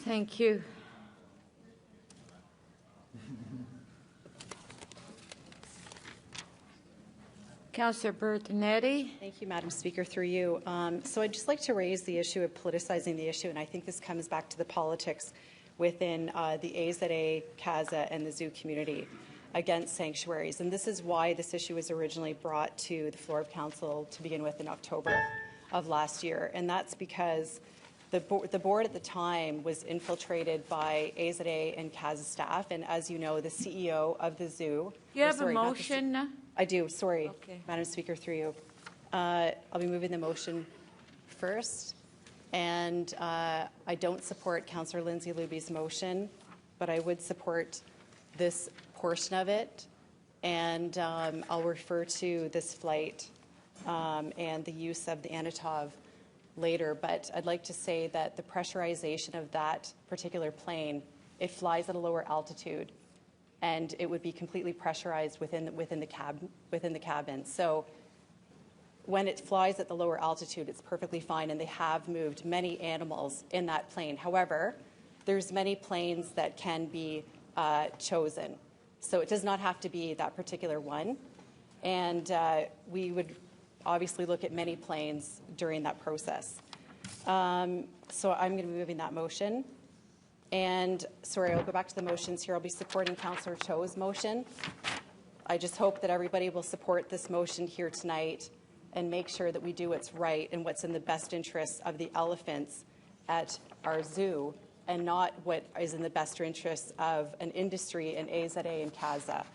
Thank you. Councilor Berardinetti. Thank you, Madam Speaker, through you. So I'd just like to raise the issue of politicizing the issue, and I think this comes back to the politics within the AZA, CAZA, and the zoo community against sanctuaries. And this is why this issue was originally brought to the floor of Council to begin with in October of last year. And that's because the board at the time was infiltrated by AZA and CAZA staff. And as you know, the CEO of the zoo... You have a motion? I do, sorry, okay. Madam Speaker, through you. I'll be moving the motion first. And I don't support Councillor Lindsay Luby's motion, but I would support this portion of it. And I'll refer to this flight and the use of the Anatov later. But I'd like to say that the pressurization of that particular plane, it flies at a lower altitude, and it would be completely pressurized within the cabin. So when it flies at the lower altitude, it's perfectly fine, and they have moved many animals in that plane. However, there's many planes that can be chosen. So it does not have to be that particular one. And we would obviously look at many planes during that process. So I'm going to be moving that motion. And sorry, I'll go back to the motions here. I'll be supporting Councillor Cho's motion. I just hope that everybody will support this motion here tonight and make sure that we do what's right and what's in the best interests of the elephants at our zoo, and not what is in the best interests of an industry in AZA and CAZA.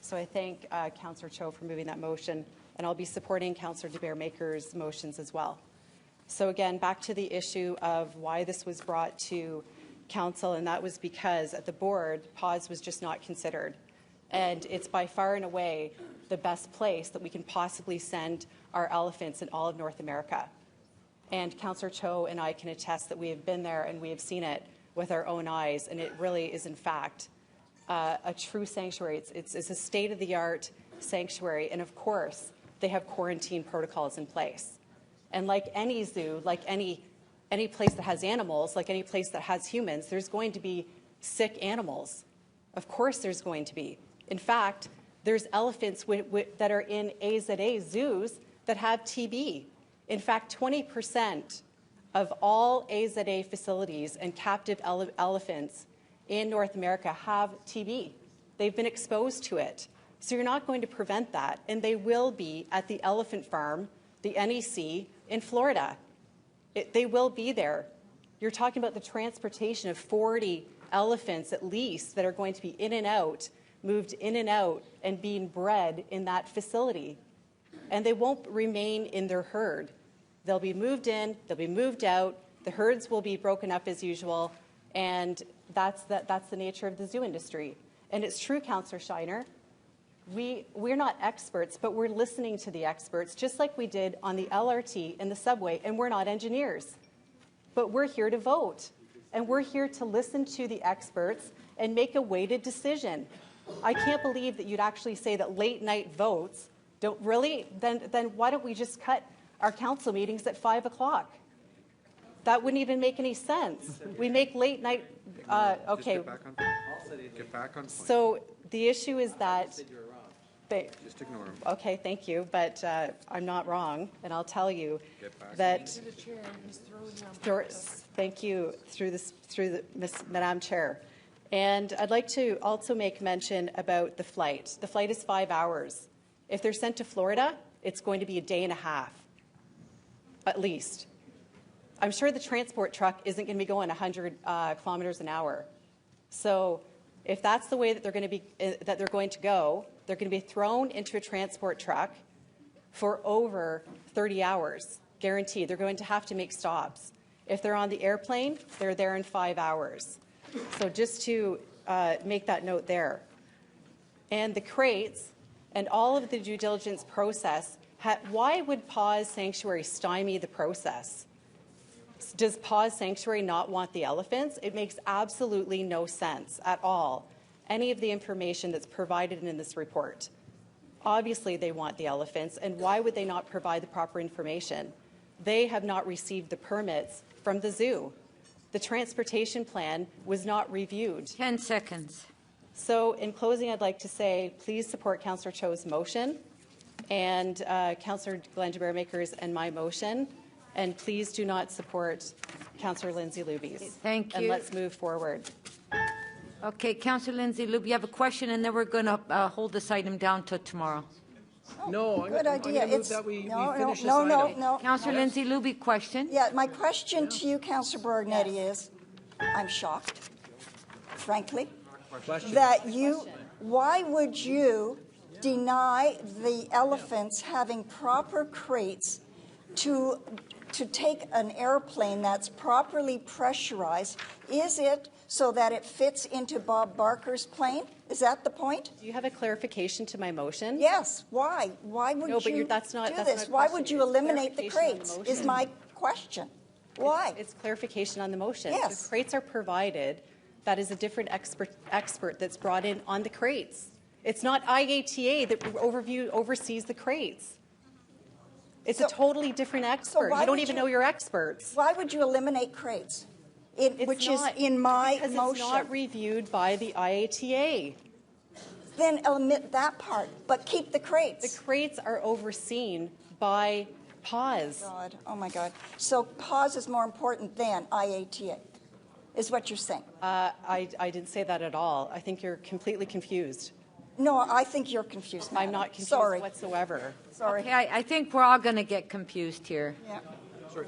So I thank Councillor Cho for moving that motion, and I'll be supporting Councillor DeBeer-Maker's motions as well. So again, back to the issue of why this was brought to Council, and that was because at the board, pause was just not considered. And it's by far and away the best place that we can possibly send our elephants in all of North America. And Councillor Cho and I can attest that we have been there and we have seen it with our own eyes, and it really is in fact a true sanctuary. It's a state-of-the-art sanctuary, and of course they have quarantine protocols in place. And like any zoo, like any place that has animals, like any place that has humans, there's going to be sick animals. Of course there's going to be. In fact, there's elephants that are in AZA zoos that have TB. In fact, 20% of all AZA facilities and captive elephants in North America have TB. They've been exposed to it. So you're not going to prevent that. And they will be at the elephant farm, the NEC, in Florida. They will be there. You're talking about the transportation of 40 elephants at least that are going to be in and out, moved in and out, and being bred in that facility. And they won't remain in their herd. They'll be moved in, they'll be moved out, the herds will be broken up as usual, and that's the nature of the zoo industry. And it's true, Councillor Shiner, we're not experts, but we're listening to the experts, just like we did on the LRT and the subway, and we're not engineers. But we're here to vote, and we're here to listen to the experts and make a weighted decision. I can't believe that you'd actually say that late-night votes don't really, then why don't we just cut our council meetings at 5 o'clock? That wouldn't even make any sense. We make late night, okay. Get back on point. So the issue is that, Just ignore him. okay, thank you, but I'm not wrong, and I'll tell you that, thank you, through the Madam Chair. And I'd like to also make mention about the flight. The flight is 5 hours. If they're sent to Florida, it's going to be a day and a half, at least. I'm sure the transport truck isn't going to be going 100 kilometers an hour. So if that's the way that they're going to go, they're going to be thrown into a transport truck for over 30 hours, guaranteed. They're going to have to make stops. If they're on the airplane, they're there in 5 hours. So just to make that note there. And the crates and all of the due diligence process, why would Paws Sanctuary stymie the process? Does Paws Sanctuary not want the elephants? It makes absolutely no sense at all, any of the information that's provided in this report. Obviously, they want the elephants, and why would they not provide the proper information? They have not received the permits from the zoo. The transportation plan was not reviewed. 10 seconds. So in closing, I'd like to say, please support Councillor Cho's motion and Councillor Glenn-Bermaker's and my motion, and please do not support Councillor Lindsay Luby's. Thank And you. let's move forward. Okay, Councillor Lindsay Lube, you have a question, and then we're going to hold this item down till tomorrow. No, Good idea. I'm gonna move It's that we no, finish this no, no, item. no. Councillor Lindsay Lube, question? Yeah, my question to you, Councillor Berardinetti, is, I'm shocked, frankly, Question. that you. Why would you deny the elephants having proper crates to take an airplane that's properly pressurized? Is it so that it fits into Bob Barker's plane? Is that the point? Do you have a clarification to my motion? Yes. Why? Why would No, but you that's not- do that's this? not a Why question. would you It's eliminate the clarification on the crates? motion. Is my question. Why? It's clarification on the motion. Yes. The crates are provided. That is a different expert that's brought in on the crates. It's not IATA that oversees the crates. It's a So- totally different expert. why You don't would even you- know your experts. Why would you eliminate crates? It's Which not, is in my because motion. it's not reviewed by the IATA. Then omit that part, but keep the The crates. crates are overseen by PAWS. God, oh my God. So pause is more important than IATA, is what you're saying. I didn't say that at all. I think you're completely confused. No, I think you're confused, madam. I'm not confused Sorry. whatsoever. Sorry. Okay, I think we're all going to get confused here. Yeah. Sorry.